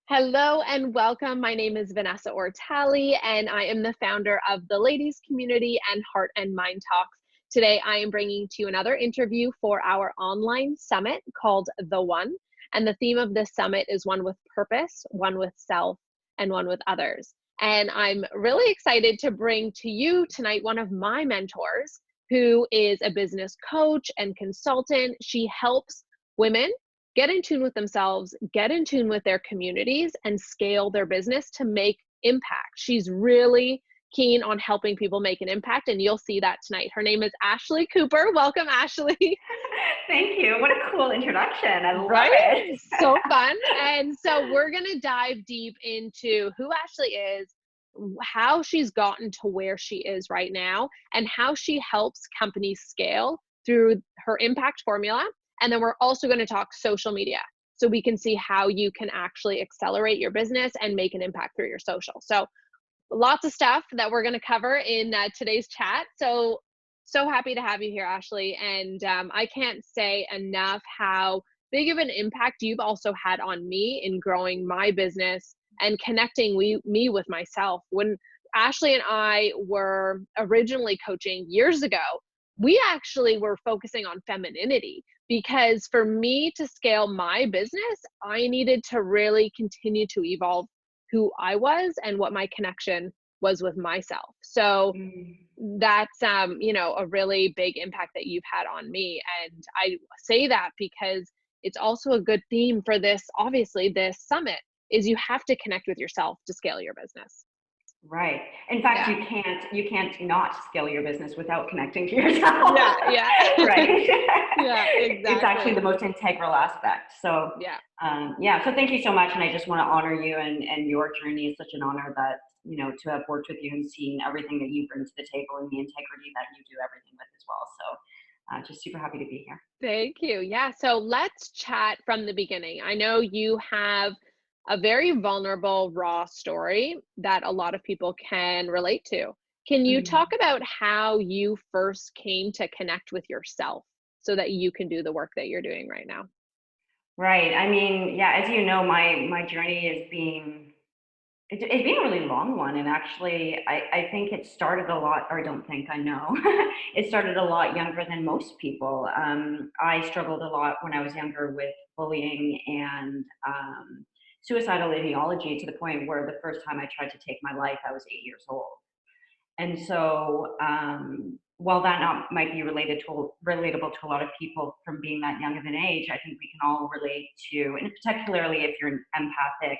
Hello and welcome. My name is Vanessa Ortali, and I am the founder of the Ladies Community and Heart and Mind Talks. Today, I am bringing to you another interview for our online summit called The One. And the theme of this summit is one with purpose, one with self, and one with others. And I'm really excited to bring to you tonight one of my mentors, who is a business coach and consultant. She helps women get in tune with themselves, get in tune with their communities, and scale their business to make impact. She's really keen on helping people make an impact, and you'll see that tonight. Her name is Ashley Cooper. Welcome, Ashley. Thank you. What a cool introduction. I love Right? it. So fun. And so we're going to dive deep into who Ashley is, how she's gotten to where she is right now, and how she helps companies scale through her impact formula. And then we're also going to talk social media so we can see how you can actually accelerate your business and make an impact through your social. So lots of stuff that we're going to cover in today's chat. So happy to have you here, Ashley. And I can't say enough how big of an impact you've also had on me in growing my business and connecting me with myself. When Ashley and I were originally coaching years ago, we actually were focusing on femininity, because for me to scale my business, I needed to really continue to evolve who I was and what my connection was with myself. So that's a really big impact that you've had on me. And I say that because it's also a good theme for this, obviously, this summit is you have to connect with yourself to scale your business. Right. In fact, Yeah. you can't not scale your business without connecting to yourself. Yeah. Right. Yeah, It's actually exactly. the most integral aspect. So, Yeah. yeah. So thank you so much. And I just want to honor you and your journey. Is such an honor that, to have worked with you and seen everything that you bring to the table and the integrity that you do everything with as well. So, just super happy to be here. Thank you. Yeah. So let's chat from the beginning. I know you have a very vulnerable, raw story that a lot of people can relate to. Can you talk Mhm. about how you first came to connect with yourself so that you can do the work that you're doing right now? Right. I mean, yeah, as you know, my journey is being it's been a really long one, and actually, I think it started a lot, or I don't think, I know, it started a lot younger than most people. I struggled a lot when I was younger with bullying and suicidal ideology, to the point where the first time I tried to take my life, I was 8 years old. And so, while that not might be relatable to a lot of people from being that young of an age, I think we can all relate to, and particularly if you're an empathic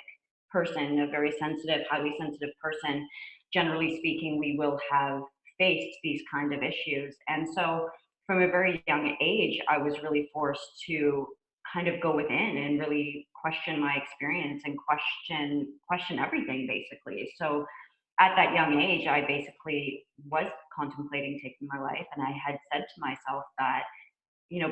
person, a very sensitive, highly sensitive person, generally speaking, we will have faced these kind of issues. And so, from a very young age, I was really forced to kind of go within and really question my experience and question everything, basically. So at that young age, I basically was contemplating taking my life. And I had said to myself that,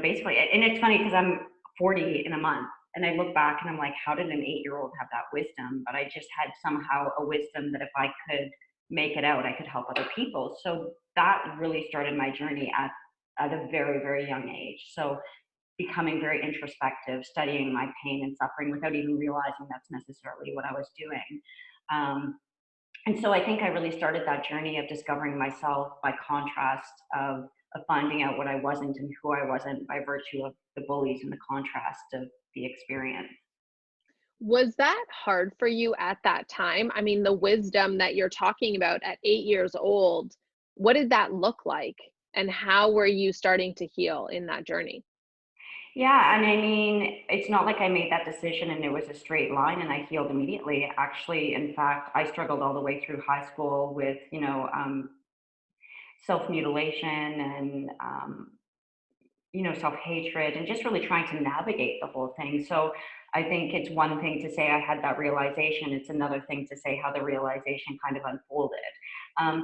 basically, and it's funny because I'm 40 in a month. And I look back and I'm like, how did an 8-year-old have that wisdom? But I just had somehow a wisdom that if I could make it out, I could help other people. So that really started my journey at a very, very young age. So becoming very introspective, studying my pain and suffering without even realizing that's necessarily what I was doing. Um, and so I think I really started that journey of discovering myself by contrast of finding out what I wasn't and who I wasn't by virtue of the bullies and the contrast of the experience. Was that hard for you at that time? I mean, the wisdom that you're talking about at 8 years old, what did that look like? And how were you starting to heal in that journey? Yeah, and I mean, it's not like I made that decision and it was a straight line and I healed immediately. Actually, in fact, I struggled all the way through high school with, self mutilation and self-hatred and just really trying to navigate the whole thing. So I think it's one thing to say I had that realization. It's another thing to say how the realization kind of unfolded.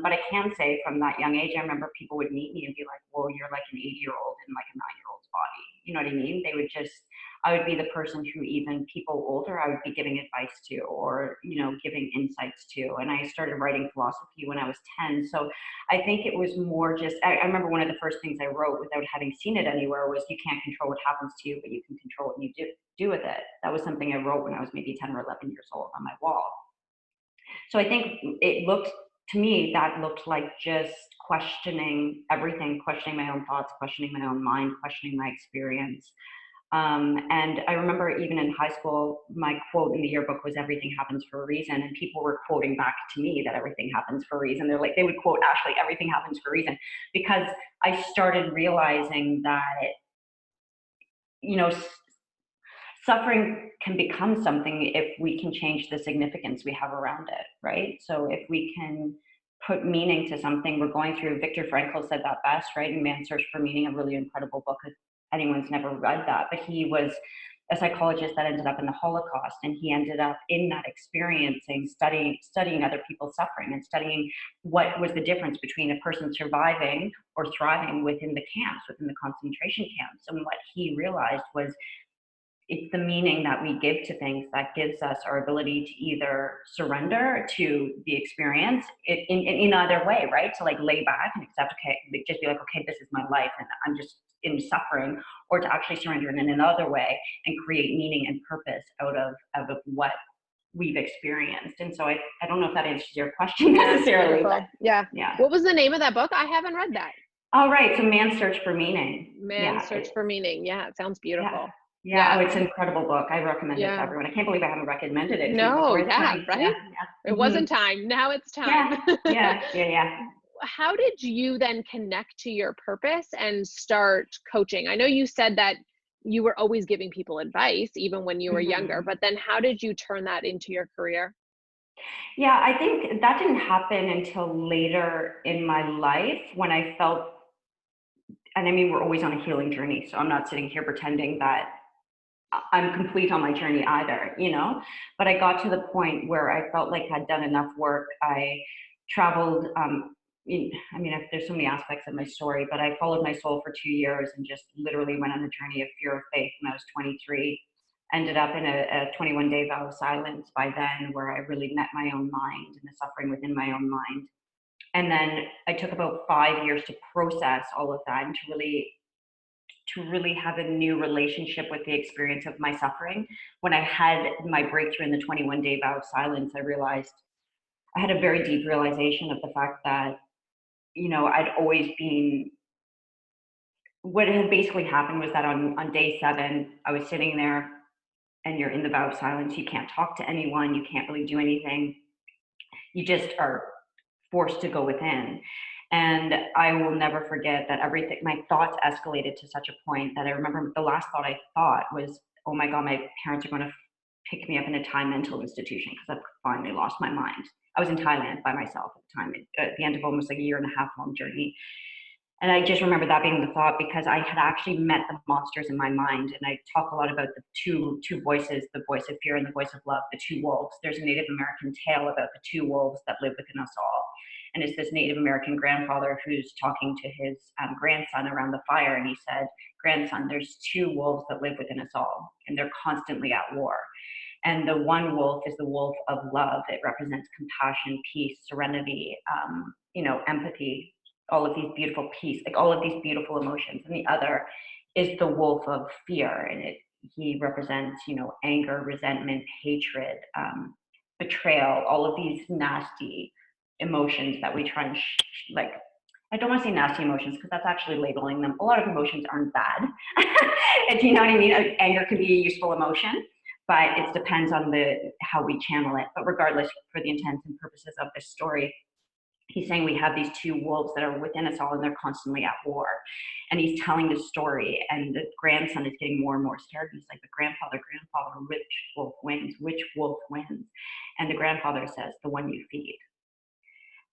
But I can say from that young age, I remember people would meet me and be like, well, you're like an 8-year-old in like a 9-year-old's body. You know what I mean? They would just, I would be the person who even people older, I would be giving advice to, or, giving insights to. And I started writing philosophy when I was 10. So I think it was more just, I remember one of the first things I wrote without having seen it anywhere was, you can't control what happens to you, but you can control what you do with it. That was something I wrote when I was maybe 10 or 11 years old on my wall. So I think to me, that looked like just questioning everything, questioning my own thoughts, questioning my own mind, questioning my experience. And I remember even in high school, my quote in the yearbook was, "Everything happens for a reason." And people were quoting back to me that everything happens for a reason. They would quote Ashley, "Everything happens for a reason," because I started realizing that, you know, suffering can become something if we can change the significance we have around it, right? So if we can put meaning to something we're going through, Viktor Frankl said that best, right? In Man's Search for Meaning, a really incredible book. If anyone's never read that, but he was a psychologist that ended up in the Holocaust, and he ended up in that experiencing, studying other people's suffering, and studying what was the difference between a person surviving or thriving within the camps, within the concentration camps. And what he realized was, it's the meaning that we give to things that gives us our ability to either surrender to the experience in either way, right? To like lay back and accept, okay, just be like, okay, this is my life and I'm just in suffering, or to actually surrender in another way and create meaning and purpose out of what we've experienced. And so I don't know if that answers your question necessarily, but yeah. What was the name of that book? I haven't read that. Oh, right. So Man's Search for Meaning. Man's Search for Meaning. Yeah, it sounds beautiful. Yeah. Oh, it's an incredible book. I recommend it to everyone. I can't believe I haven't recommended it to you before. It's right? Yeah. It wasn't time. Now it's time. Yeah. How did you then connect to your purpose and start coaching? I know you said that you were always giving people advice, even when you were younger, but then how did you turn that into your career? Yeah, I think that didn't happen until later in my life, when I felt, and I mean, we're always on a healing journey, so I'm not sitting here pretending that I'm complete on my journey either, but I got to the point where I felt like I'd done enough work. I traveled, there's so many aspects of my story, but I followed my soul for 2 years and just literally went on a journey of fear of faith when I was 23. Ended up in a 21-day vow of silence by then, where I really met my own mind and the suffering within my own mind. And then I took about 5 years to process all of that and to really have a new relationship with the experience of my suffering. When I had my breakthrough in the 21-day vow of silence, I realized I had a very deep realization of the fact that, I'd always been, what had basically happened was that on day 7, I was sitting there, and you're in the vow of silence. You can't talk to anyone. You can't really do anything. You just are forced to go within. And I will never forget that my thoughts escalated to such a point that I remember the last thought I thought was, oh my God, my parents are going to pick me up in a Thai mental institution, because I've finally lost my mind. I was in Thailand by myself at the time, at the end of almost like a 1.5 year long journey. And I just remember that being the thought, because I had actually met the monsters in my mind. And I talk a lot about the two voices, the voice of fear and the voice of love, the two wolves. There's a Native American tale about the two wolves that live within us all. And it's this Native American grandfather who's talking to his grandson around the fire. And he said, "Grandson, there's two wolves that live within us all, and they're constantly at war. And the one wolf is the wolf of love. It represents compassion, peace, serenity, empathy, all of these beautiful peace, like all of these beautiful emotions. And the other is the wolf of fear, and he represents, anger, resentment, hatred, betrayal, all of these nasty emotions that we try and I don't want to say nasty emotions, because that's actually labeling them. A lot of emotions aren't bad. Do you know what I mean? Anger can be a useful emotion, but it depends on how we channel it. But regardless, for the intents and purposes of this story, he's saying we have these two wolves that are within us all, and they're constantly at war. And he's telling the story, and the grandson is getting more and more scared. He's like, grandfather, which wolf wins? Which wolf wins? And the grandfather says, the one you feed.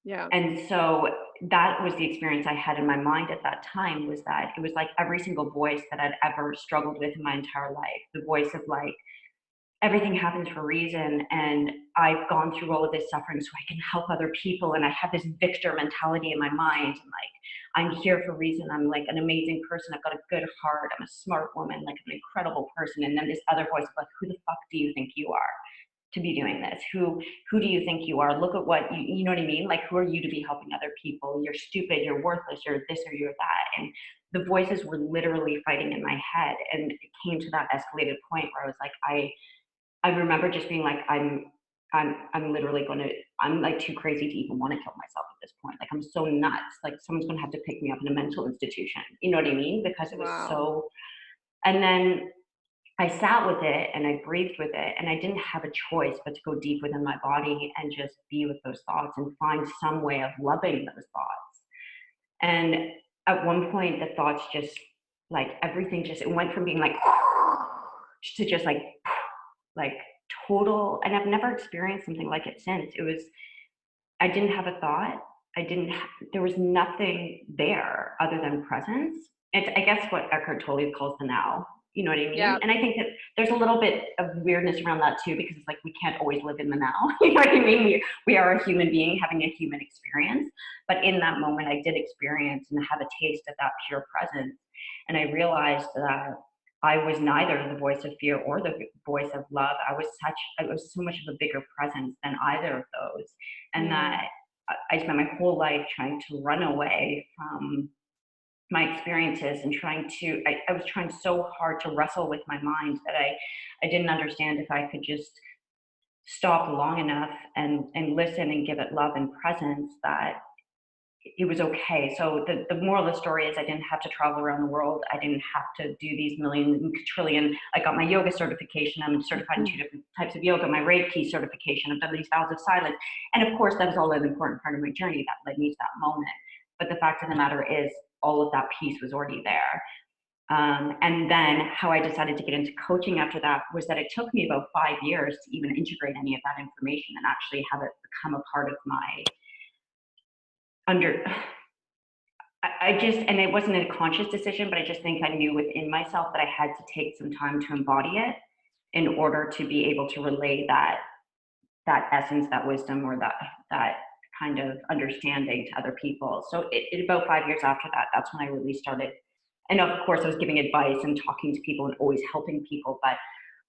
Yeah. And so that was the experience I had in my mind at that time, was that it was like every single voice that I'd ever struggled with in my entire life, the voice of like, everything happens for a reason, and I've gone through all of this suffering so I can help other people, and I have this victor mentality in my mind, and like I'm here for a reason. I'm like an amazing person. I've got a good heart. I'm a smart woman, like I'm an incredible person. And then this other voice is like, who the fuck do you think you are to be doing this? Who do you think you are? Look at what you know what I mean? Like, who are you to be helping other people? You're stupid, you're worthless, you're this or you're that. And the voices were literally fighting in my head. And it came to that escalated point where I was like, I remember just being like, I'm literally gonna, I'm like too crazy to even want to kill myself at this point. Like I'm so nuts. Like someone's gonna have to pick me up in a mental institution. You know what I mean? Because it was Wow. so. And then I sat with it and I breathed with it, and I didn't have a choice but to go deep within my body and just be with those thoughts and find some way of loving those thoughts. And at one point, the thoughts just like everything just it went from being like to just like total. And I've never experienced something like it since. It was I didn't have a thought. There was nothing there other than presence. It's, I guess, what Eckhart Tolle calls the now. You know what I mean? Yeah. And I think that there's a little bit of weirdness around that too, because it's like we can't always live in the now. You know what I mean? We are a human being having a human experience. But in that moment, I did experience and have a taste of that pure presence. And I realized that I was neither the voice of fear or the voice of love. I was so much of a bigger presence than either of those. And Mm. that I spent my whole life trying to run away from my experiences and I was trying so hard to wrestle with my mind that I didn't understand if I could just stop long enough and listen and give it love and presence, that it was okay. So the moral of the story is I didn't have to travel around the world. I didn't have to do these million trillion. I got my yoga certification. I'm certified in 2 different types of yoga, my Reiki certification. I've done these vows of silence. And of course, that was all an important part of my journey that led me to that moment. But the fact of the matter is, all of that piece was already there. And then how I decided to get into coaching after that was that it took me about 5 years to even integrate any of that information and actually have it become a part of my under I just, and it wasn't a conscious decision, but I just think I knew within myself that I had to take some time to embody it in order to be able to relay that essence, that wisdom, or that kind of understanding to other people. So about 5 years after that, that's when I really started. And of course, I was giving advice and talking to people and always helping people. But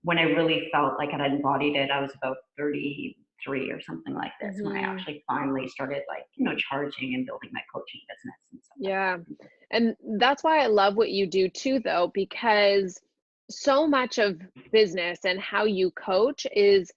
when I really felt like I had embodied it, I was about 33 or something like this when I Hmm. actually finally started, like, charging and building my coaching business and stuff like Yeah. that. And that's why I love what you do too, though, because so much of business and how you coach is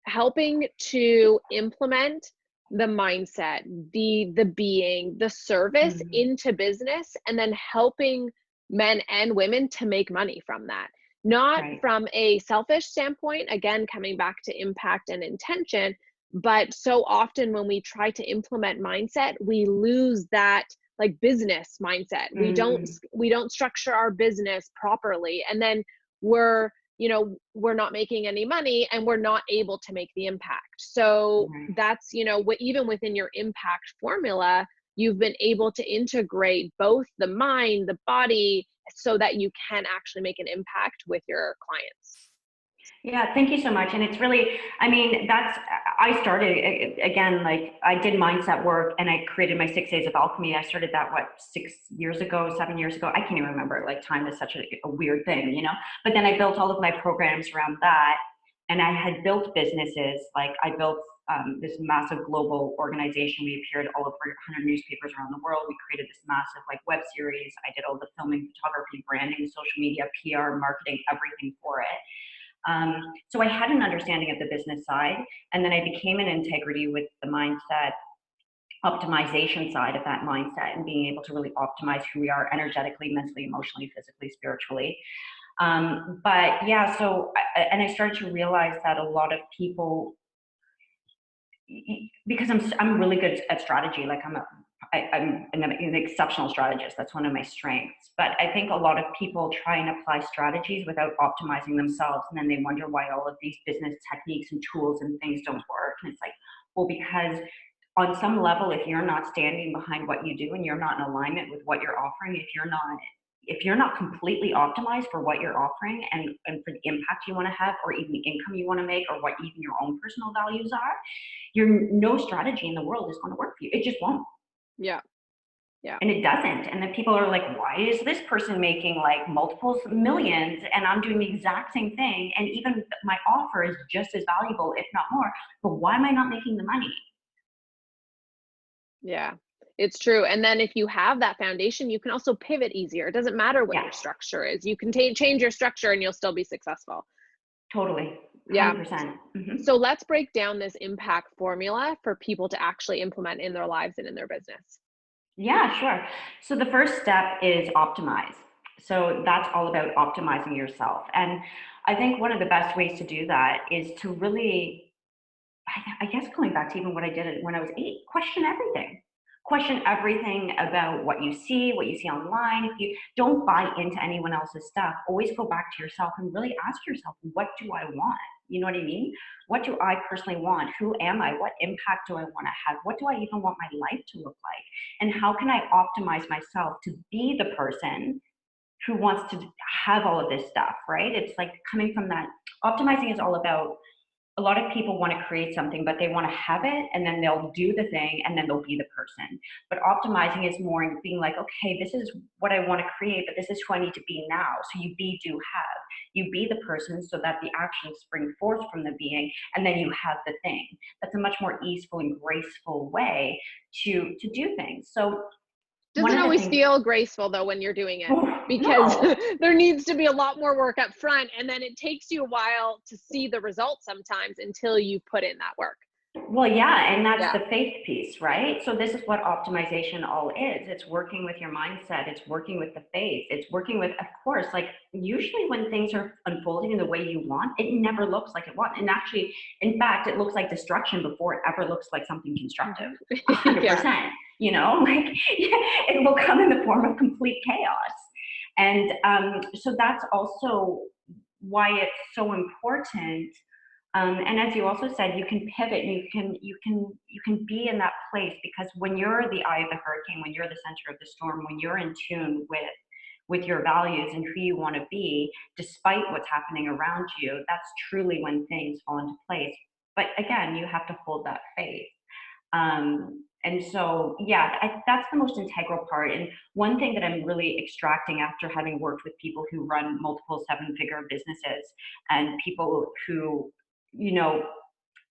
helping to implement the mindset, the being, the service Mhm. into business, and then helping men and women to make money from that. Not Right. from a selfish standpoint, again, coming back to impact and intention, but so often when we try to implement mindset, we lose that like business mindset. Mm, We don't structure our business properly, and then we're we're not making any money and we're not able to make the impact. So right. that's, what even within your impact formula, you've been able to integrate both the mind, the body, so that you can actually make an impact with your clients. Yeah, thank you so much. And it's really, I mean, I started again, like I did mindset work and I created my 6 days of alchemy. I started that, what, 6 years ago, 7 years ago? I can't even remember. Like time is such a weird thing, But then I built all of my programs around that. And I had built businesses. Like I built this massive global organization. We appeared all over 100 newspapers around the world. We created this massive like web series. I did all the filming, photography, branding, social media, PR, marketing, everything for it. So I had an understanding of the business side, and then I became an integrity with the mindset optimization side of that mindset and being able to really optimize who we are energetically, mentally, emotionally, physically, spiritually. But yeah, and I started to realize that a lot of people, because I'm really good at strategy. Like I'm an exceptional strategist. That's one of my strengths. But I think a lot of people try and apply strategies without optimizing themselves, and then they wonder why all of these business techniques and tools and things don't work. And it's like, well, because on some level, if you're not standing behind what you do and you're not in alignment with what you're offering, if you're not if you're not completely optimized for what you're offering and for the impact you want to have, or even the income you want to make, or what even your own personal values are, your no strategy in the world is going to work for you. It just won't. Yeah. Yeah. And it doesn't. And then people are like, why is this person making like multiples millions and I'm doing the exact same thing? And even my offer is just as valuable, if not more. But why am I not making the money? Yeah, it's true. And then if you have that foundation, you can also pivot easier. It doesn't matter what Yeah, your structure is. You can change your structure and you'll still be successful. totally. Yeah. 100%. Mm-hmm. So let's break down this impact formula for people to actually implement in their lives and in their business. Yeah, sure. So the first step is optimize. So that's all about optimizing yourself. And I think one of the best ways to do that is to really, I guess going back to even what I did when I was 8, question everything. Question everything about what you see online. If you don't buy into anyone else's stuff, always go back to yourself and really ask yourself, what do I want? You know what I mean? What do I personally want? Who am I? What impact do I want to have? What do I even want my life to look like? And how can I optimize myself to be the person who wants to have all of this stuff, right? It's like coming from that. Optimizing is all about, a lot of people want to create something, but they want to have it and then they'll do the thing and then they'll be the person. But optimizing is more being like, okay, this is what I want to create, but this is who I need to be now. So you be, do, have. You be the person so that the actions spring forth from the being, and then you have the thing. That's a much more easeful and graceful way to do things. So one Doesn't of the always things, feel graceful though when you're doing it, because no, there needs to be a lot more work up front, and then it takes you a while to see the results sometimes until you put in that work. well, yeah, and that's Yeah. the faith piece, right? So this is what optimization all is. It's working with your mindset. It's working with the faith. It's working with, of course, like usually when things are unfolding in the way you want, it never looks like it wants. And actually, in fact, it looks like destruction before it ever looks like something constructive. Yeah. 100%, you know, like it will come in the form of complete chaos. And so that's also why it's so important. And as you also said, you can pivot and you can be in that place, because when you're the eye of the hurricane, when you're the center of the storm, when you're in tune with your values and who you want to be, despite what's happening around you, that's truly when things fall into place. But again, you have to hold that faith. And so, yeah, that's the most integral part. And one thing that I'm really extracting after having worked with people who run multiple 7-figure businesses and people who, you know,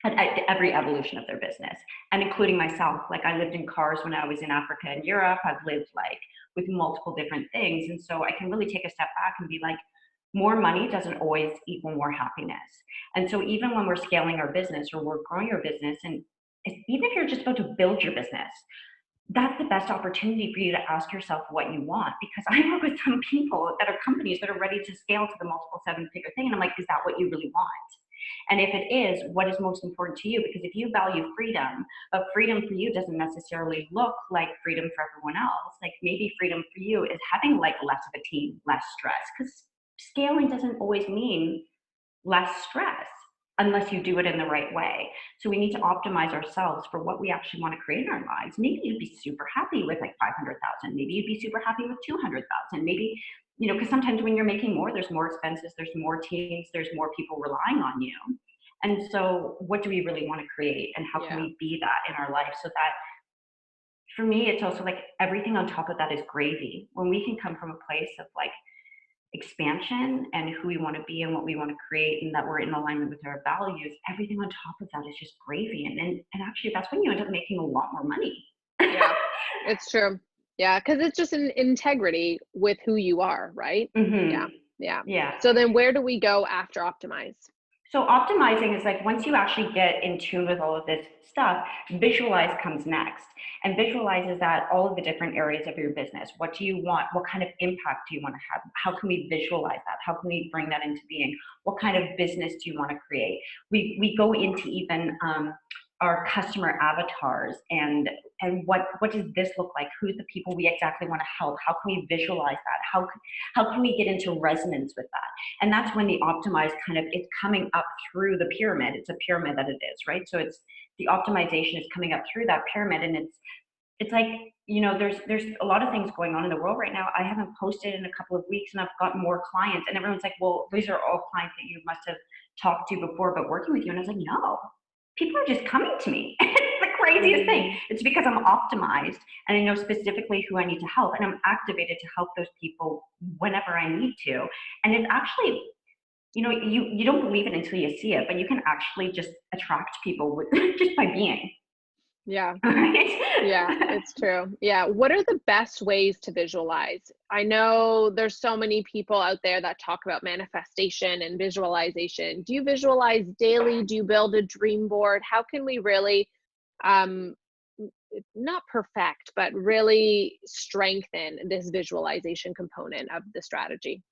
at every evolution of their business, and including myself. Like I lived in cars when I was in Africa and Europe. I've lived like with multiple different things. And so I can really take a step back and be like, more money doesn't always equal more happiness. And so even when we're scaling our business or we're growing our business, and even if you're just about to build your business, that's the best opportunity for you to ask yourself what you want. Because I work with some people that are companies that are ready to scale to the multiple 7-figure thing. And I'm like, is that what you really want? And if it is, what is most important to you? Because if you value freedom, but freedom for you doesn't necessarily look like freedom for everyone else, like maybe freedom for you is having like less of a team, less stress. Because scaling doesn't always mean less stress unless you do it in the right way. So we need to optimize ourselves for what we actually want to create in our lives. Maybe you'd be super happy with like 500,000. Maybe you'd be super happy with 200,000. Maybe, you know, because sometimes when you're making more, there's more expenses, there's more teams, there's more people relying on you. And so what do we really want to create, and how can Yeah. we be that in our life? So that, for me, it's also like everything on top of that is gravy. When we can come from a place of like expansion and who we want to be and what we want to create, and that we're in alignment with our values, everything on top of that is just gravy. And actually that's when you end up making a lot more money. Yeah. It's true. Yeah, because it's just an integrity with who you are, right? Yeah. Hmm. Yeah. Yeah. So then where do we go after optimize? So optimizing is like once you actually get in tune with all of this stuff, visualize comes next. And visualize is that all of the different areas of your business. What do you want? What kind of impact do you want to have? How can we visualize that? How can we bring that into being? What kind of business do you want to create? We go into even our customer avatars, and what does this look like? Who's the people we exactly want to help? How can we visualize that? How can we get into resonance with that? And that's when the optimized kind of, it's coming up through the pyramid. It's a pyramid that it is, right? So it's, the optimization is coming up through that pyramid, and it's like, there's a lot of things going on in the world right now. I haven't posted in a couple of weeks and I've got more clients, and everyone's like, well, these are all clients that you must have talked to before about working with you. And I was like, no, people are just coming to me. It's the craziest thing. Mhm. It's because I'm optimized and I know specifically who I need to help, and I'm activated to help those people whenever I need to. And it's actually, you don't believe it until you see it, but you can actually just attract people with, just by being. Yeah. Yeah, Right? it's true. Yeah. What are the best ways to visualize? I know there's so many people out there that talk about manifestation and visualization. Do you visualize daily? Do you build a dream board? How can we really, um, not perfect, but really strengthen this visualization component of the strategy?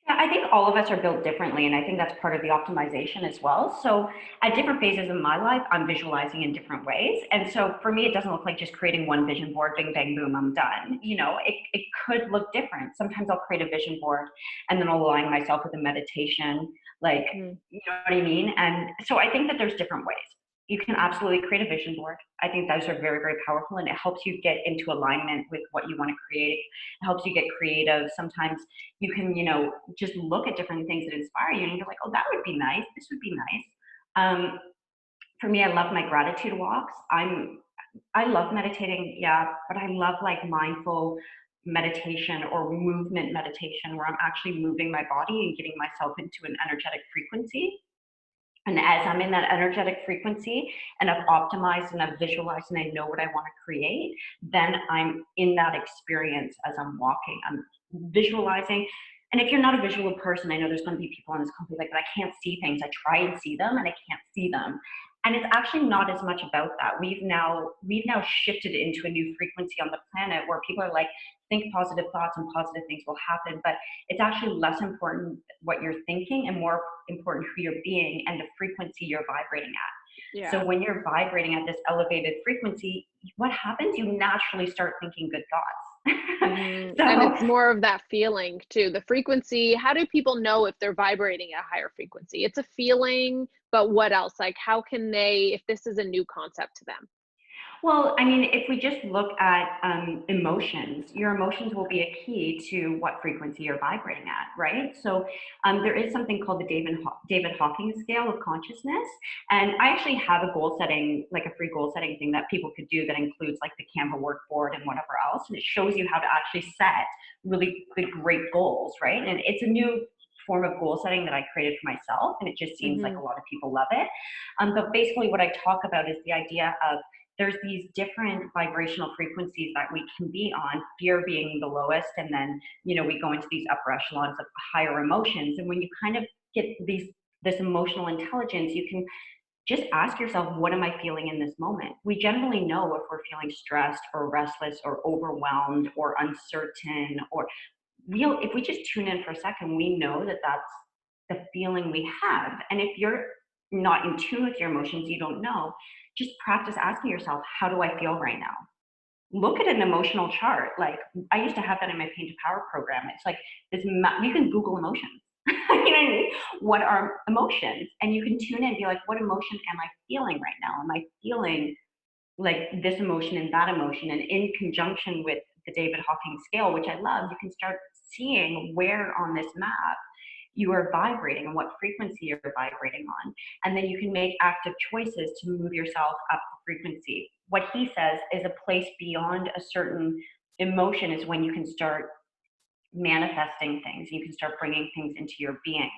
Yeah, I think all of us are built differently, and I think that's part of the optimization as well. So, at different phases of my life, I'm visualizing in different ways. And so, for me, it doesn't look like just creating one vision board, bing, bang, boom, I'm done. It could look different. Sometimes I'll create a vision board and then I'll align myself with a meditation, like, Mm, you know what I mean? And so, I think that there's different ways. You can absolutely create a vision board. I think those are very, very powerful, and it helps you get into alignment with what you want to create. It helps you get creative. Sometimes you can, just look at different things that inspire you and you're like, oh, that would be nice. This would be nice. For me, I love my gratitude walks. I love meditating, yeah, but I love like mindful meditation or movement meditation where I'm actually moving my body and getting myself into an energetic frequency. And as I'm in that energetic frequency and I've optimized and I've visualized and I know what I want to create, then I'm in that experience as I'm walking. I'm visualizing. And if you're not a visual person, I know there's going to be people on this company like, but I can't see things. I try and see them and I can't see them. And it's actually not as much about that. We've now shifted into a new frequency on the planet where people are like, think positive thoughts and positive things will happen. But it's actually less important what you're thinking and more important who you're being and the frequency you're vibrating at. So yeah. when you're vibrating at this elevated frequency, what happens? You naturally start thinking good thoughts. And So it's more of that feeling too. The frequency, how do people know if they're vibrating at a higher frequency? It's a feeling, but what else? Like, how can they, if this is a new concept to them? well, I mean, if we just look at emotions, your emotions will be a key to what frequency you're vibrating at, right? So there is something called the David Hawking scale of consciousness, and I actually have a goal setting, like a free goal setting thing that people could do that includes like the Canva workboard and whatever else, and it shows you how to actually set really good, great goals, right? And it's a new form of goal setting that I created for myself, and it just seems like Hmm. a lot of people love it. But basically, what I talk about is the idea of there's these different vibrational frequencies that we can be on, fear being the lowest, and then we go into these upper echelons of higher emotions. And when you kind of get this emotional intelligence, you can just ask yourself, what am I feeling in this moment? We generally know if we're feeling stressed or restless or overwhelmed or uncertain, or if we just tune in for a second, we know that that's the feeling we have. And if you're not in tune with your emotions, you don't know, just practice asking yourself, how do I feel right now? Look at an emotional chart. Like, I used to have that in my Pain to Power program. It's like you can Google emotions. You know what I mean? What are emotions? And you can tune in and be like, what emotion am I feeling right now? Am I feeling like this emotion and that emotion? And in conjunction with the David Hawking scale, which I love, you can start seeing where on this map you are vibrating and what frequency you're vibrating on. And then you can make active choices to move yourself up the frequency. What he says is a place beyond a certain emotion is when you can start manifesting things. You can start bringing things into your being.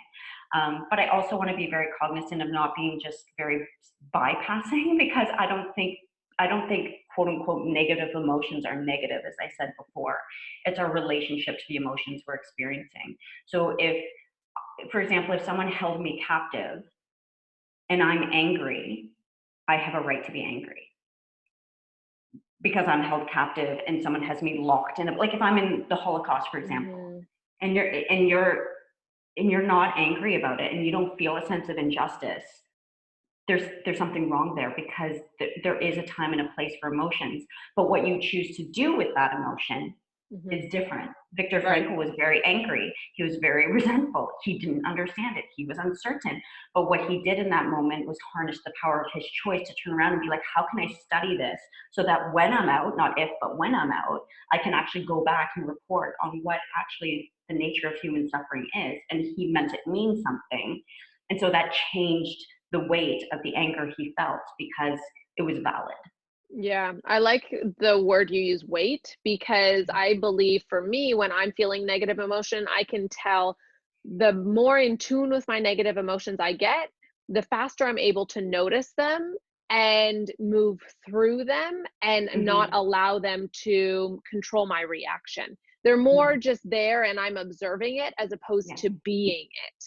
But I also want to be very cognizant of not being just very bypassing because I don't think quote unquote negative emotions are negative, as I said before. It's our relationship to the emotions we're experiencing. So if, for example, if someone held me captive and I'm angry, I have a right to be angry because I'm held captive and someone has me locked in. Like if I'm in the Holocaust, for example, Hmm. and you're not angry about it and you don't feel a sense of injustice, there's something wrong there because there is a time and a place for emotions. But what you choose to do with that emotion Hmm. is different. Viktor Right. Frankl was very angry. He was very resentful. He didn't understand it. He was uncertain. But what he did in that moment was harness the power of his choice to turn around and be like, how can I study this so that when I'm out, not if, but when I'm out, I can actually go back and report on what actually the nature of human suffering is. And he meant it mean something. And so that changed the weight of the anger he felt because it was valid. Yeah, I like the word you use, weight, because I believe for me, when I'm feeling negative emotion, I can tell the more in tune with my negative emotions I get, the faster I'm able to notice them and move through them and not Mm-hmm. allow them to control my reaction. They're more Yeah. just there and I'm observing it as opposed Yes. to being it,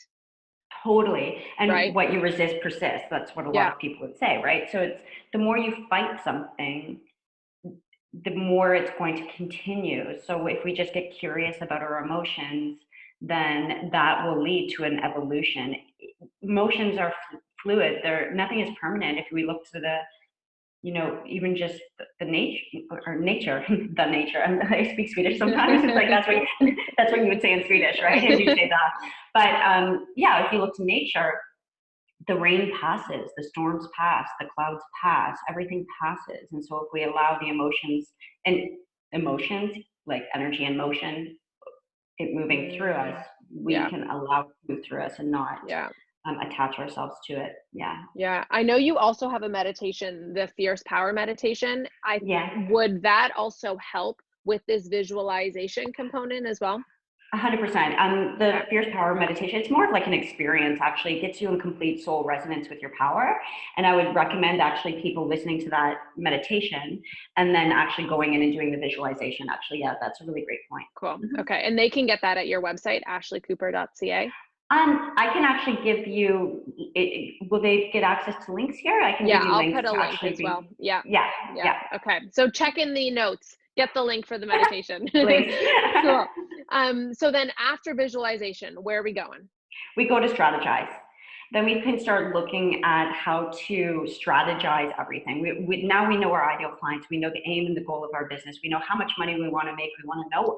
Totally. And right? what you resist persists. That's what a lot Yeah. of people would say, right? So it's the more you fight something, the more it's going to continue. So if we just get curious about our emotions, then that will lead to an evolution. Emotions are fluid. They're nothing is permanent. If we look to the, even just the nature or nature, the nature. I speak Swedish sometimes. It's like that's what you would say in Swedish, right? As you say that. But yeah, if you look to nature, the rain passes, the storms pass, the clouds pass, everything passes. And so if we allow the and emotions like energy and motion, it moving through us, Mm, we yeah, can allow it to move through us and not yeah. attach ourselves to it. Yeah. Yeah, I know you also have a meditation, the Fierce Power meditation. I Yeah. would that also help with this visualization component as well? 100%. The Okay, Fierce Power meditation, it's more of like an experience, actually. It gets you in complete soul resonance with your power. And I would recommend actually people listening to that meditation and then actually going in and doing the visualization. Actually, yeah, that's a really great point. cool. Mhm. Okay, and they can get that at your website, ashleycooper.ca. I can actually give you, will they get access to links here? I can Yeah, give you I'll links put a to link actually as well. Yeah, yeah, yeah. yeah, Okay, so check in the notes. Get the link for the meditation. please. Cool. So then after visualization, where are we going? We go to strategize. Then we can start looking at how to strategize everything. Now we know our ideal clients. We know the aim and the goal of our business. We know how much money we want to make.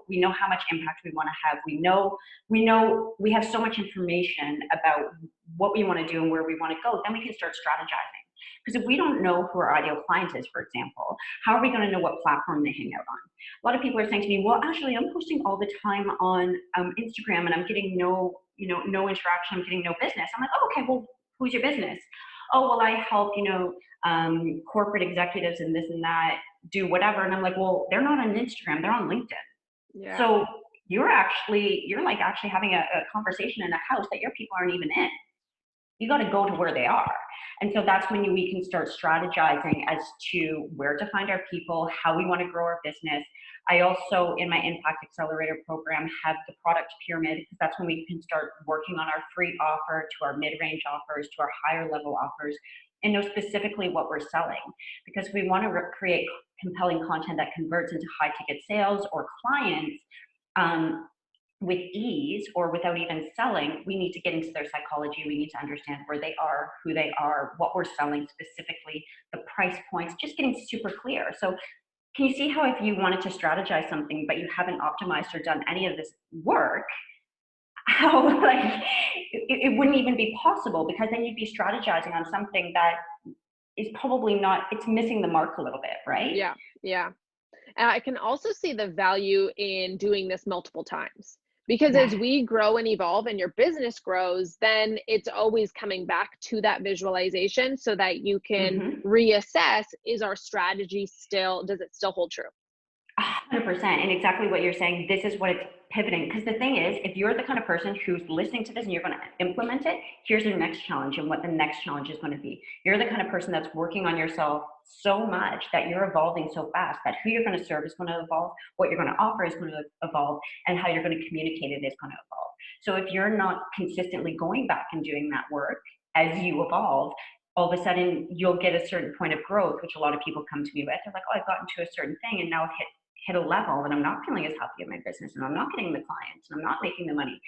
We know how much impact we want to have. We know we have so much information about what we want to do and where we want to go. Then we can start strategizing. Because if we don't know who our ideal client is, for example, how are we going to know what platform they hang out on? A lot of people are saying to me, well, actually, I'm posting all the time on Instagram and I'm getting no interaction, I'm getting no business. I'm like, oh, okay, well, who's your business? Oh, well, I help, corporate executives and this and that do whatever. And I'm like, well, they're not on Instagram, they're on LinkedIn. Yeah. So you're like actually having a conversation in a house that your people aren't even in. You got to go to where they are. And so that's when we can start strategizing as to where to find our people, how we want to grow our business. I also, in my Impact Accelerator program, have the product pyramid because that's when we can start working on our free offer to our mid-range offers to our higher level offers and know specifically what we're selling because we want to create compelling content that converts into high ticket sales or clients um, with ease or without even selling. We need to get into their psychology. We need to understand where they are, who they are, what we're selling specifically, the price points, just getting super clear. So can you see how if you wanted to strategize something, but you haven't optimized or done any of this work, how like it wouldn't even be possible because then you'd be strategizing on something that is probably not, it's missing the mark a little bit, right? Yeah. Yeah. And I can also see the value in doing this multiple times because Yeah. as we grow and evolve and your business grows, then it's always coming back to that visualization so that you can Hmm. reassess, is our strategy still, does it still hold true? 100%. And exactly what you're saying, this is what it's pivoting. Because the thing is, if you're the kind of person who's listening to this and you're going to implement it, here's your next challenge and what the next challenge is going to be. You're the kind of person that's working on yourself so much that you're evolving so fast that who you're going to serve is going to evolve, what you're going to offer is going to evolve, and how you're going to communicate it is going to evolve. So if you're not consistently going back and doing that work as you evolve, all of a sudden you'll get a certain point of growth, which a lot of people come to me with. They're like, oh, I've gotten to a certain thing and now I've hit a level and I'm not feeling as happy in my business and I'm not getting the clients and I'm not making the money.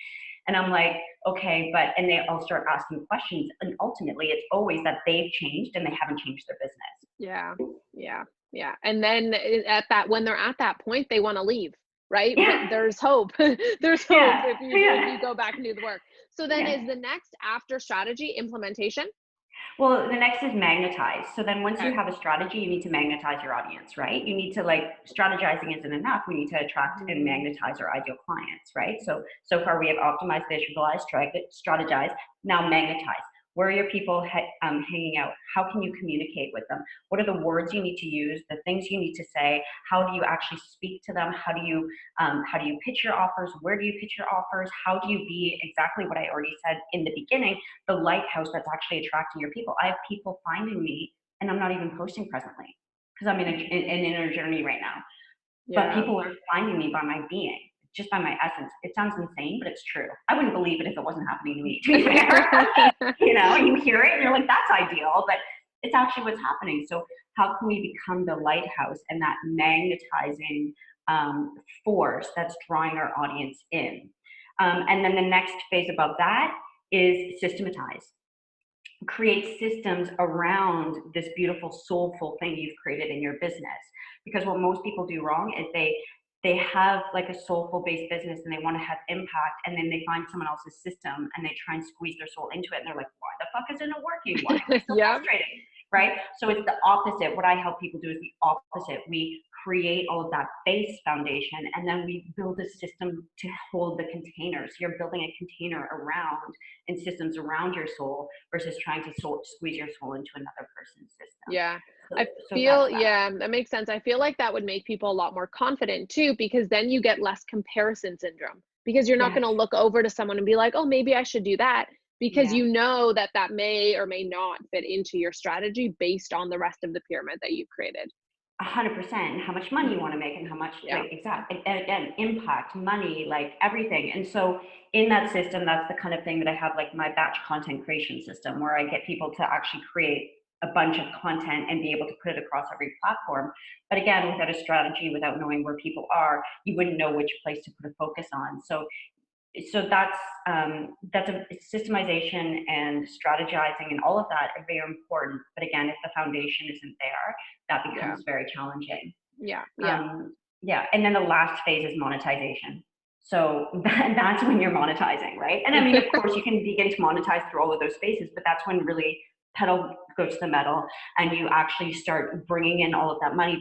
And I'm like, okay, and they all start asking questions. And ultimately it's always that they've changed and they haven't changed their business. Yeah. Yeah. Yeah. And then at that, when they're at that point, they want to leave. right? But Yeah. there's hope. There's hope Yeah. if Yeah. you go back and do the work. So then Yeah. is the next after strategy implementation? Well, the next is magnetize. So then once you Okay. have a strategy, you need to magnetize your audience, right? You need to, like, strategizing isn't enough. We need to attract and Mhm. magnetize our ideal clients, right? So far we have optimized, visualize, strategize, now magnetize. Where are your people hanging out? How can you communicate with them? What are the words you need to use, the things you need to say? How do you actually speak to them? How do you pitch your offers? Where do you pitch your offers? How do you be exactly what I already said in the beginning, the lighthouse that's actually attracting your people? I have people finding me and I'm not even posting presently because I'm in an inner journey right now. But Yeah. people are finding me by my being, just by my essence. It sounds insane, but it's true. I wouldn't believe it if it wasn't happening to me, to be fair. You hear it and you're like, that's ideal, but it's actually what's happening. So how can we become the lighthouse and that magnetizing force that's drawing our audience in? And then the next phase above that is systematize. Create systems around this beautiful soulful thing you've created in your business, because what most people do wrong is they have like a soulful based business and they want to have impact, and then they find someone else's system and they try and squeeze their soul into it and they're like, why the fuck isn't it working? Why am I so Yeah. frustrated? Right? So it's the opposite. What I help people do is the opposite. We create all of that base foundation and then we build a system to hold the container. So you're building a container around and systems around your soul versus trying to squeeze your soul into another person's system. Yeah. So, I so that's feel, that. yeah, that makes sense. I feel like that would make people a lot more confident too, because then you get less comparison syndrome because you're not Yes. going to look over to someone and be like, oh, maybe I should do that, because Yeah. you know that that may or may not fit into your strategy based on the rest of the pyramid that you've created. 100%. How much money you want to make and how much, Yeah. like, exactly, again, impact, money, like everything. And so in that system, that's the kind of thing that I have, like my batch content creation system, where I get people to actually create a bunch of content and be able to put it across every platform. But again, without a strategy, without knowing where people are, you wouldn't know which place to put a focus on. So that's a systemization and strategizing and all of that are very important. But again, if the foundation isn't there, that Yeah. becomes very challenging. Yeah. Yeah. Yeah, and then the last phase is monetization. So that's when you're monetizing, right? And I mean, of course, you can begin to monetize through all of those phases, but that's when really pedal goes to the metal, and you actually start bringing in all of that money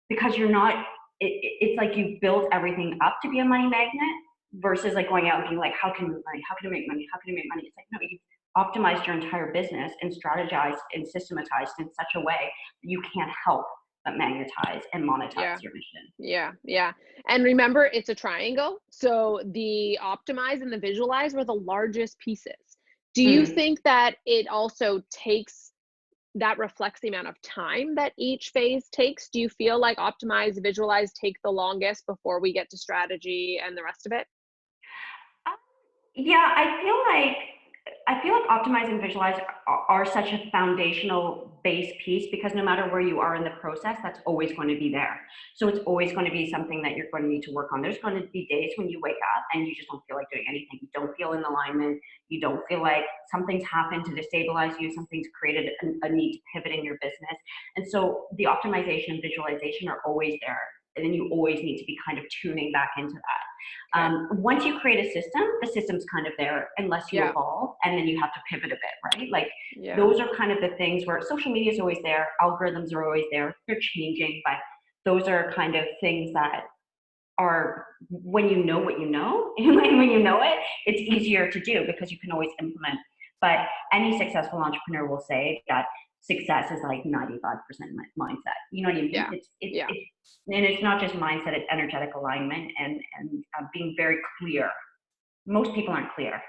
because you're not. It's like you built everything up to be a money magnet versus like going out and being like, how can I make money? How can I make money? How can I make money? It's like, no, you optimized your entire business and strategized and systematized in such a way that you can't help but magnetize and monetize Yeah. your mission. Yeah, yeah. And remember, it's a triangle. So the optimize and the visualize were the largest pieces. Do you Mm. think that it also takes, that reflects the amount of time that each phase takes? Do you feel like optimize, visualize take the longest before we get to strategy and the rest of it? Um, Yeah, I feel like optimize and visualize are such a foundational base piece, because no matter where you are in the process, that's always going to be there. So it's always going to be something that you're going to need to work on. There's going to be days when you wake up and you just don't feel like doing anything. You don't feel in alignment. You don't feel like something's happened to destabilize you. Something's created a need to pivot in your business. And so the optimization and visualization are always there. And then you always need to be kind of tuning back into that. Okay. Once you create a system, the system's kind of there unless you Yeah. evolve, and then you have to pivot a bit, right? Like Yeah. those are kind of the things where social media is always there, algorithms are always there, they're changing, but those are kind of things that are when you know what you know, and when you know it, it's easier to do because you can always implement. But any successful entrepreneur will say that success is like 95% mindset. You know what I mean? Yeah. It's Yeah. and it's not just mindset; it's energetic alignment and being very clear. Most people aren't clear,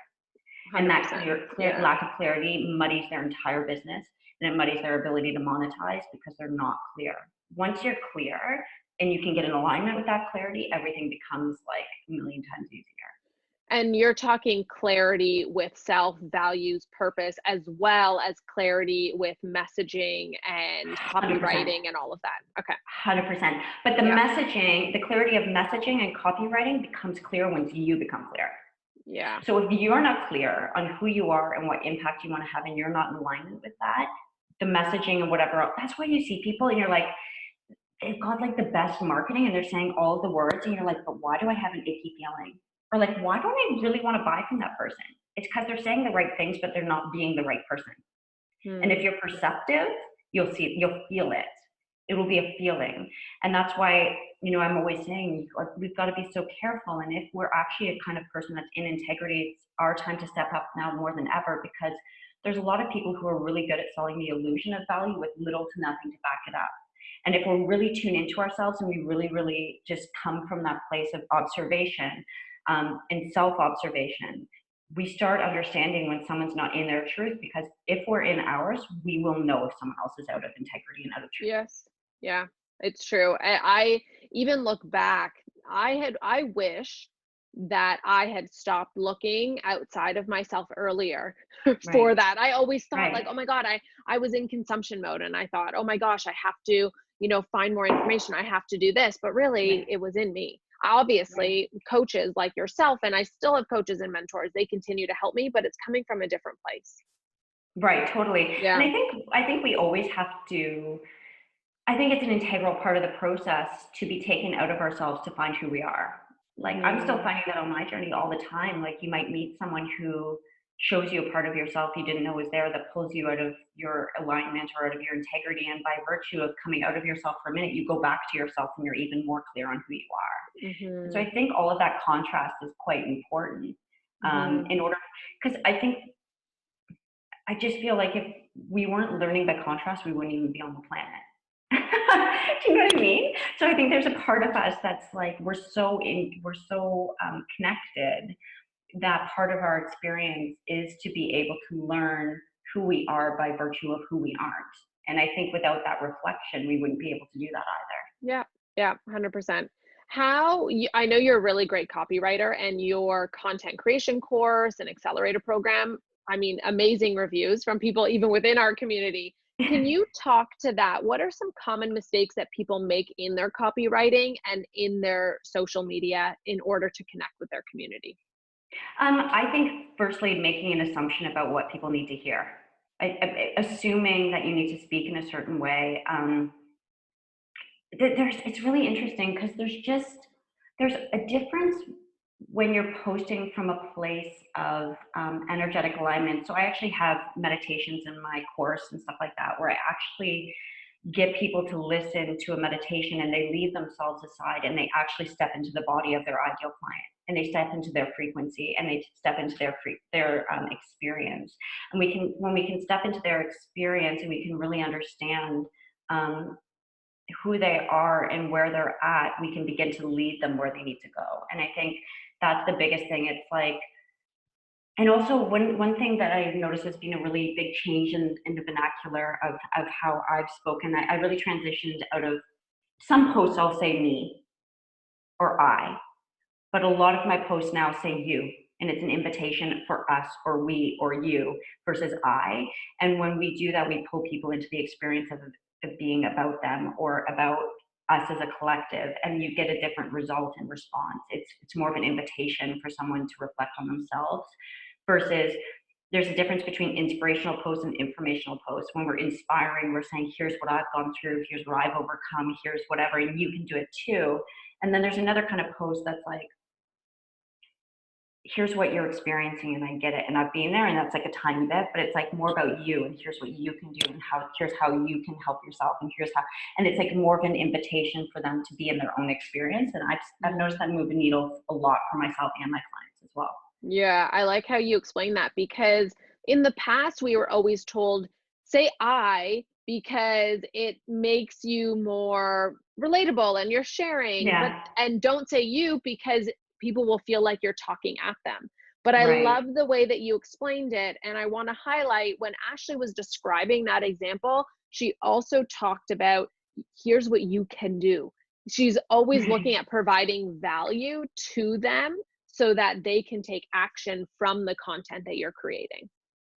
and that 100%. clear Yeah. lack of clarity muddies their entire business, and it muddies their ability to monetize because they're not clear. Once you're clear and you can get in alignment with that clarity, everything becomes like a million times easier. And you're talking clarity with self, values, purpose, as well as clarity with messaging and 100%. copywriting and all of that. Okay. 100%. But the Yeah. messaging, the clarity of messaging and copywriting becomes clear once you become clear. Yeah. So if you're not clear on who you are and what impact you want to have, and you're not in alignment with that, the messaging and whatever, that's where you see people and you're like, they've got like the best marketing and they're saying all of the words and you're like, but why do I have an icky feeling? Or like, why don't I really want to buy from that person? It's because they're saying the right things, but they're not being the right person. And if Hmm. you're perceptive, you'll feel it. It will be a feeling. And that's why, I'm always saying we've got to be so careful. And if we're actually a kind of person that's in integrity, it's our time to step up now more than ever, because there's a lot of people who are really good at selling the illusion of value with little to nothing to back it up. And if we're really tuned into ourselves and we really, really just come from that place of observation, and self observation, we start understanding when someone's not in their truth, because if we're in ours, we will know if someone else is out of integrity and out of truth. Yes. Yeah, it's true. I even look back, I wish that I had stopped looking outside of myself earlier for Right, that. I always thought like, right, "Oh my God, I was in consumption mode and I thought, "Oh my gosh, I have to, find more information. I have to do this." But really, right, it was in me. right, Obviously, coaches like yourself, and I still have coaches and mentors, they continue to help me, but it's coming from a different place. right, totally. And Yeah. I think we always have to. I think it's an integral part of the process to be taken out of ourselves to find who we are. Like, I'm still Mhm. finding that on my journey all the time. Like, you might meet someone who shows you a part of yourself you didn't know was there, that pulls you out of your alignment or out of your integrity. And by virtue of coming out of yourself for a minute, you go back to yourself and you're even more clear on who you are. And so Mhm. I think all of that contrast is quite important, Mhm. in order, because I just feel like if we weren't learning by contrast, we wouldn't even be on the planet. Do you know what I mean? So I think there's a part of us that's like we're so connected, that part of our experience is to be able to learn who we are by virtue of who we aren't. And I think without that reflection, we wouldn't be able to do that Yeah, yeah, 100%. I know you're a really great copywriter and your content creation course and accelerator program, I mean, amazing reviews from people even within our community. Can either. you talk to that? What are some common mistakes that people make in their copywriting and in their social media in order to connect with their community? I think firstly, making an assumption about what people need to hear. Assuming that you need to speak in a certain way. It's really interesting because there's a difference when you're posting from a place of energetic alignment. So I actually have meditations in my course and stuff like that, where I actually get people to listen to a meditation and they leave themselves aside and they actually step into the body of their ideal client, and they step into their frequency and they step into their experience. And when we can step into their experience and we can really understand um, who they are and where they're at, we can begin to lead them where they need to go. And I think that's the biggest thing. It's like, and also one thing that I've noticed has been a really big change in the vernacular of how I've spoken. I really transitioned out of some posts I'll say me or I, but a lot of my posts now say you. And it's an invitation for us or we or you versus I. And when we do that, we pull people into the experience of being about them or about us as a collective, and you get a different result and response. It's more of an invitation for someone to reflect on themselves versus there's a difference between inspirational posts and informational posts. When we're inspiring, we're saying, here's what I've gone through, here's what I've overcome, here's whatever, and you can do it too. And then there's another kind of post that's like, here's what you're experiencing and I get it and I've been there, and that's like a tiny bit, but it's like more about you and here's what you can do and here's how you can help yourself and here's how, and it's like more of an invitation for them to be in their own experience. And I've noticed that move the needle a lot for myself and my clients as well. Yeah, I like how you explain that because in the past we were always told, say I, because it makes you more relatable and you're sharing, but Yeah, and don't say you because people will feel like you're talking at them. But I right, love the way that you explained it. And I want to highlight when Ashley was describing that example, she also talked about here's what you can do. She's always looking right. at providing value to them so that they can take action from the content that you're creating.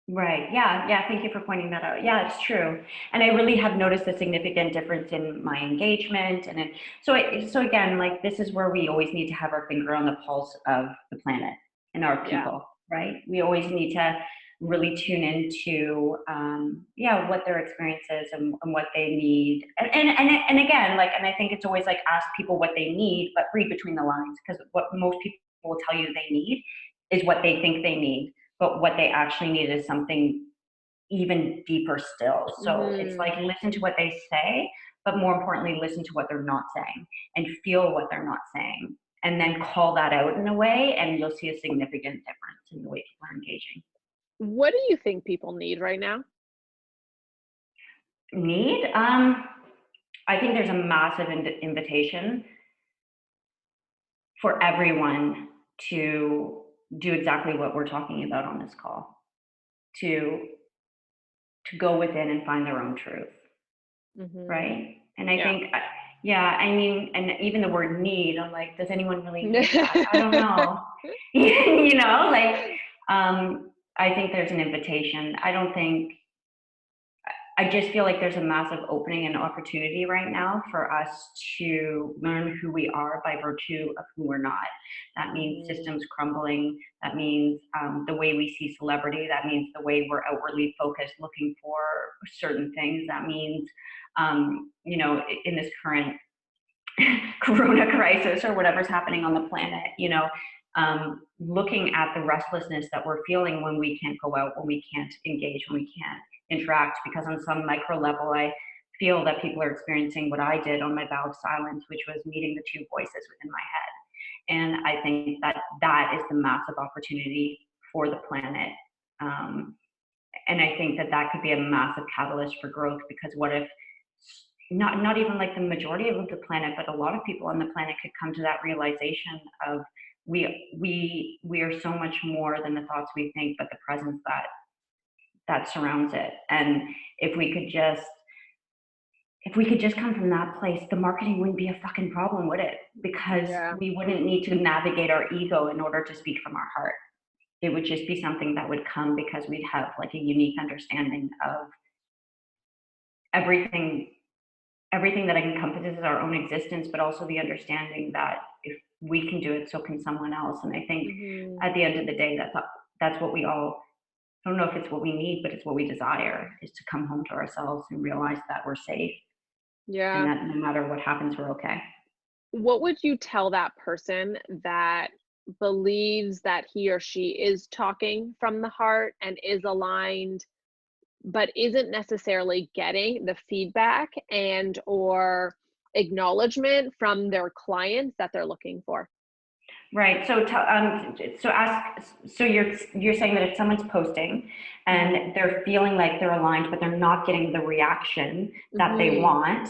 Right. Yeah. Yeah. Thank you for pointing that out. Yeah, it's true. And I really have noticed a significant difference in my engagement. So again, like this is where we always need to have our finger on the pulse of the planet and our Yeah. people, right? We always need to. really tune into, what their experience is and what they need. And again, like, and I think it's always like ask people what they need, but read between the lines, because what most people will tell you they need is what they think they need, but what they actually need is something even deeper still. So it's Mm-hmm. like listen to what they say, but more importantly, listen to what they're not saying and feel what they're not saying. And then call that out in a way, and you'll see a significant difference in the way people are engaging. What do you think people need right now? Need? I think there's a massive invitation for everyone to do exactly what we're talking about on this call, to go within and find their own truth. Mm-hmm. Right? And I Yeah. think, yeah, I mean, and even the word need, I'm like, does anyone really need that? I don't know. Like, I think there's an invitation. I just feel like there's a massive opening and opportunity right now for us to learn who we are by virtue of who we're not. That means Mhm. systems crumbling. That means the way we see celebrity. That means the way we're outwardly focused, looking for certain things. That means, in this current corona crisis or whatever's happening on the planet, looking at the restlessness that we're feeling when we can't go out, when we can't engage, when we can't interact, because on some micro level, I feel that people are experiencing what I did on my vow of silence, which was meeting the two voices within my head. And I think that that is the massive opportunity for the planet. Um, and I think that that could be a massive catalyst for growth, because what if not even like the majority of the planet, but a lot of people on the planet could come to that realization of we are so much more than the thoughts we think, but the presence that surrounds it. And if we could just come from that place, the marketing wouldn't be a fucking problem, would it? Because Yeah. we wouldn't need to navigate our ego in order to speak from our heart. It would just be something that would come because we'd have like a unique understanding of everything everything that encompasses our own existence, but also the understanding that if we can do it, so can someone else. And I think Mhm. at the end of the day, that's what we all, I don't know if it's what we need, but it's what we desire, is to come home to ourselves and realize that we're safe and Yeah. that no matter what happens, we're okay. What would you tell that person that believes that he or she is talking from the heart and is aligned, but isn't necessarily getting the feedback and or acknowledgement from their clients that they're looking for? Right. So you're saying that if someone's posting Mhm. and they're feeling like they're aligned, but they're not getting the reaction that they Mhm. want,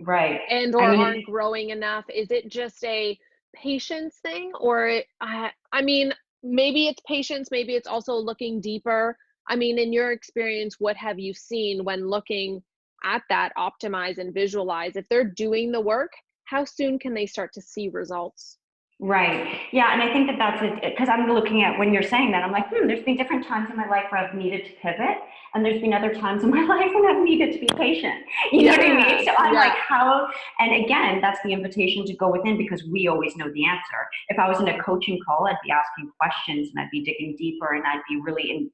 right? And I or mean, aren't growing enough? Is it just a patience thing or I mean, maybe it's patience, maybe it's also looking deeper. I mean, in your experience, what have you seen when looking at that optimize and visualize? If they're doing the work, how soon can they start to see results? right. Yeah. And I think that that's it, because I'm looking at when you're saying that, I'm like, there's been different times in my life where I've needed to pivot. And there's been other times in my life when I've needed to be patient. You know what I Yeah, mean? So I'm like, yeah. how, and again, that's the invitation to go within, because we always know the answer. If I was in a coaching call, I'd be asking questions and I'd be digging deeper and I'd be really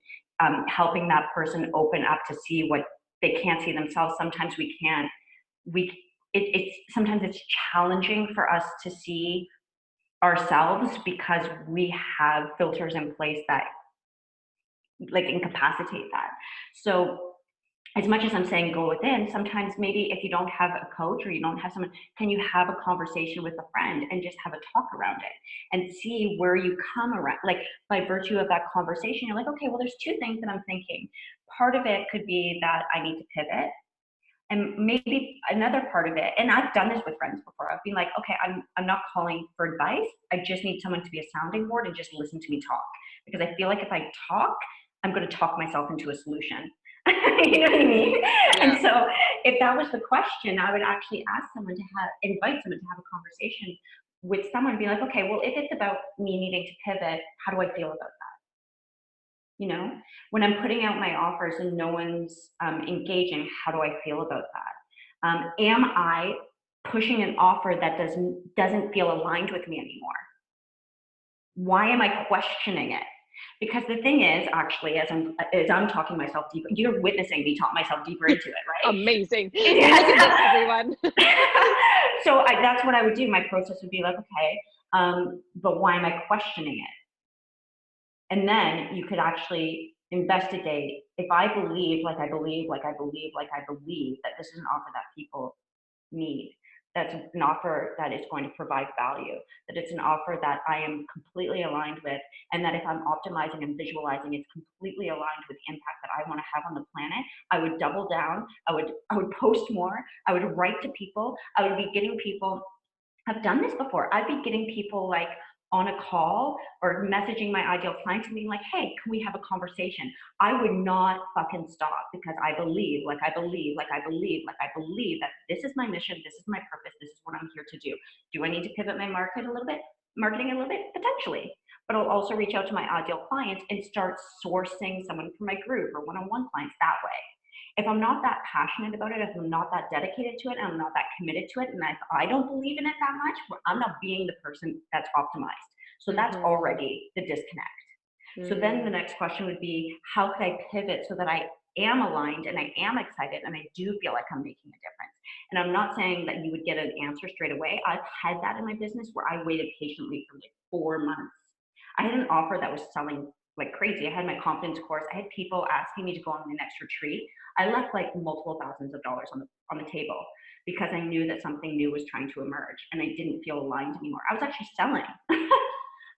helping that person open up to see what they can't see themselves. Sometimes we can't, it's sometimes it's challenging for us to see ourselves because we have filters in place that like incapacitate that. So as much as I'm saying go within, sometimes maybe if you don't have a coach or you don't have someone, can you have a conversation with a friend and just have a talk around it and see where you come around? Like by virtue of that conversation, you're like, okay, well, there's two things that I'm thinking. Part of it could be that I need to pivot. And maybe another part of it, and I've done this with friends before. I've been like, okay, I'm not calling for advice. I just need someone to be a sounding board and just listen to me talk. Because I feel like if I talk, I'm going to talk myself into a solution. You know what I mean? And Yeah. so if that was the question, I would actually ask someone to invite someone to have a conversation with someone and be like, okay, well, if it's about me needing to pivot, how do I feel about that? You know, when I'm putting out my offers and no one's engaging, how do I feel about that? Am I pushing an offer that doesn't feel aligned with me anymore? Why am I questioning it? Because the thing is, actually, as I'm talking myself deeper, you're witnessing me talk myself deeper into it, right? Amazing. Yes. Love this, everyone. So that's what I would do. My process would be like, okay, but why am I questioning it? And then you could actually investigate. If I believe, like I believe, like I believe, like I believe that this is an offer that people need, that's an offer that is going to provide value, that it's an offer that I am completely aligned with, and that if I'm optimizing and visualizing, it's completely aligned with the impact that I want to have on the planet, I would double down. I would post more. I would write to people. I would be getting people. I've done this before. I'd be getting people like on a call or messaging my ideal clients and being like, hey, can we have a conversation? I would not fucking stop because I believe, like I believe, like I believe, like I believe that this is my mission, this is my purpose, this is what I'm here to do. Do I need to pivot my marketing a little bit? Potentially. But I'll also reach out to my ideal clients and start sourcing someone from my group or one-on-one clients that way. If I'm not that passionate about it, if I'm not that dedicated to it, and I'm not that committed to it, and if I don't believe in it that much, I'm not being the person that's optimized. So that's Mm-hmm. already the disconnect. So then the Mm. next question would be, how could I pivot so that I am aligned and I am excited and I do feel like I'm making a difference? And I'm not saying that you would get an answer straight away. I've had that in my business where I waited patiently for like 4 months. I had an offer that was selling like crazy. I had my confidence course. I had people asking me to go on my next retreat. I left like multiple thousands of dollars on the table because I knew that something new was trying to emerge and I didn't feel aligned anymore. I was actually selling.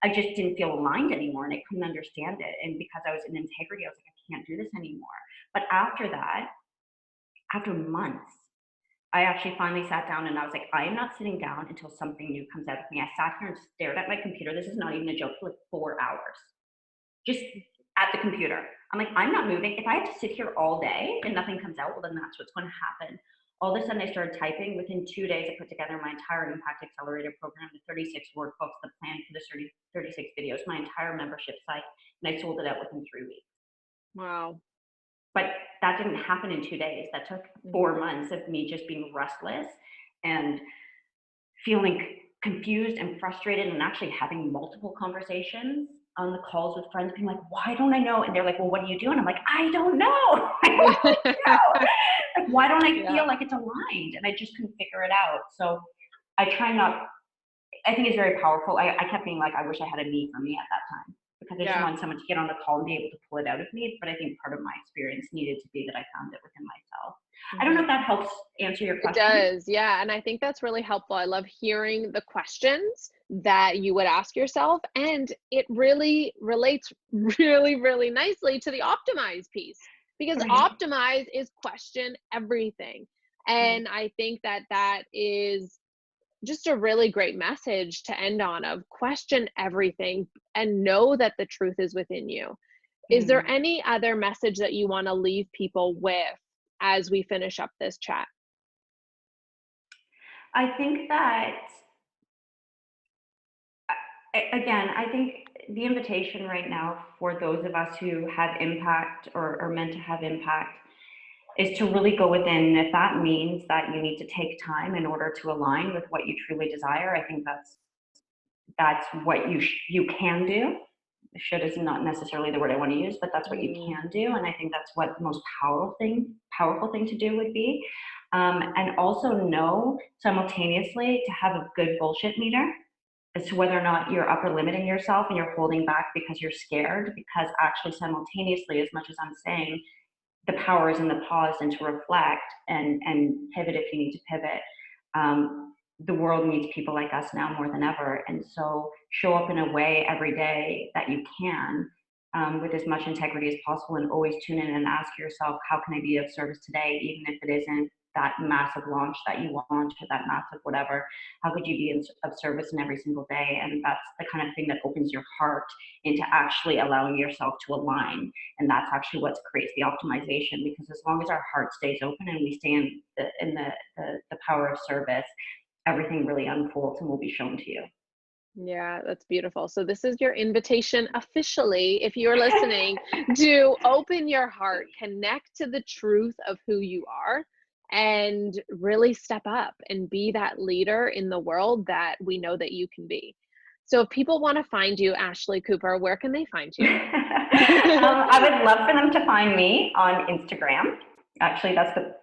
I just didn't feel aligned anymore and I couldn't understand it. And because I was in integrity, I was like, I can't do this anymore. But after that, after months, I actually finally sat down and I was like, I am not sitting down until something new comes out of me. I sat here and stared at my computer. This is not even a joke, for like 4 hours, just at the computer. I'm like, I'm not moving. If I have to sit here all day and nothing comes out, well, then that's what's going to happen. All of a sudden, I started typing. Within 2 days, I put together my entire Impact Accelerator program, the 36 workbooks, the plan for the 36 videos, my entire membership site, and I sold it out within 3 weeks. Wow. But that didn't happen in 2 days. That took Mm-hmm. 4 months of me just being restless and feeling confused and frustrated and actually having multiple conversations on the calls with friends being like, why don't I know? And they're like, well, what do you do? And I'm like, I don't know. I don't know. Like, why don't I Yeah. feel like it's aligned? And I just couldn't figure it out. So I try not, I think it's very powerful. I kept being like, I wish I had a me for me at that time because I just Yeah. wanted someone to get on the call and be able to pull it out of me. But I think part of my experience needed to be that I found it within myself. I don't know Mm-hmm. if that helps answer your It question. does, yeah, and I think that's really helpful. I love hearing the questions that you would ask yourself, and it really relates really, really nicely to the optimize piece because Right. optimize is question everything. Right. And I think that that is just a really great message to end on of question everything and know that the truth is within you. Is there Mm. any other message that you want to leave people with as we finish up this chat? I think that again, I think the invitation right now for those of us who have impact or are meant to have impact is to really go within. If that means that you need to take time in order to align with what you truly desire, I think that's what you can do. Should is not necessarily the word I want to use, but that's what you Mm, can do, and I think that's what the most powerful thing to do would be. And also know simultaneously to have a good bullshit meter as to whether or not you're upper limiting yourself and you're holding back because you're scared. Because actually, simultaneously, as much as I'm saying, the power is in the pause and to reflect and pivot if you need to pivot. The world needs people like us now more than ever. And so show up in a way every day that you can, with as much integrity as possible, and always tune in and ask yourself, how can I be of service today, even if it isn't that massive launch that you want or that massive whatever. How could you be of service in every single day? And that's the kind of thing that opens your heart into actually allowing yourself to align. And that's actually what creates the optimization, because as long as our heart stays open and we stay in the power of service, everything really unfolds and will be shown to you. yeah, that's beautiful. So this is your invitation officially, if you're listening, to open your heart, connect to the truth of who you are, and really step up and be that leader in the world that we know that you can be. So if people want to find you, Ashley Cooper, where can they find you? I would love for them to find me on Instagram. Actually, that's the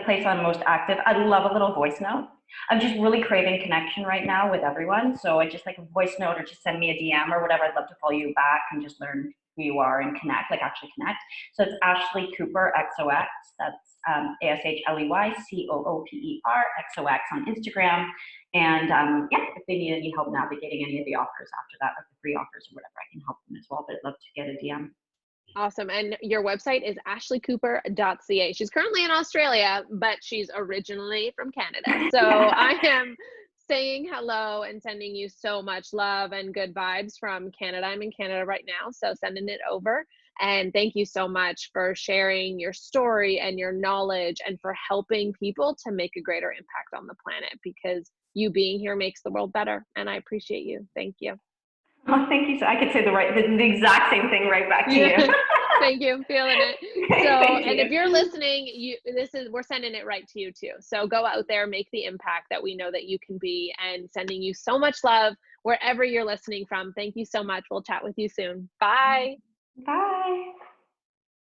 place I'm most active. I love a little voice note. I'm just really craving connection right now with everyone. So I just like a voice note or just send me a DM or whatever. I'd love to follow you back and just learn who you are and connect, like actually connect. So it's Ashley Cooper XOX. That's ASHLEYCOOPER XOX on Instagram. And yeah, if they need any help navigating any of the offers after that, like the free offers or whatever, I can help them as well. But I'd love to get a DM. Awesome. And your website is ashleycooper.ca. She's currently in Australia, but she's originally from Canada. So I am saying hello and sending you so much love and good vibes from Canada. I'm in Canada right now, so sending it over. And thank you so much for sharing your story and your knowledge and for helping people to make a greater impact on the planet, because you being here makes the world better. And I appreciate you. Thank you. Oh, thank you. So I could say the exact same thing right back to Yeah. you. Thank you. I'm feeling it. So, Thank and if you. you're listening, we're sending it right to you too. So go out there, make the impact that we know that you can be, and sending you so much love wherever you're listening from. Thank you so much. We'll chat with you soon. Bye. Bye.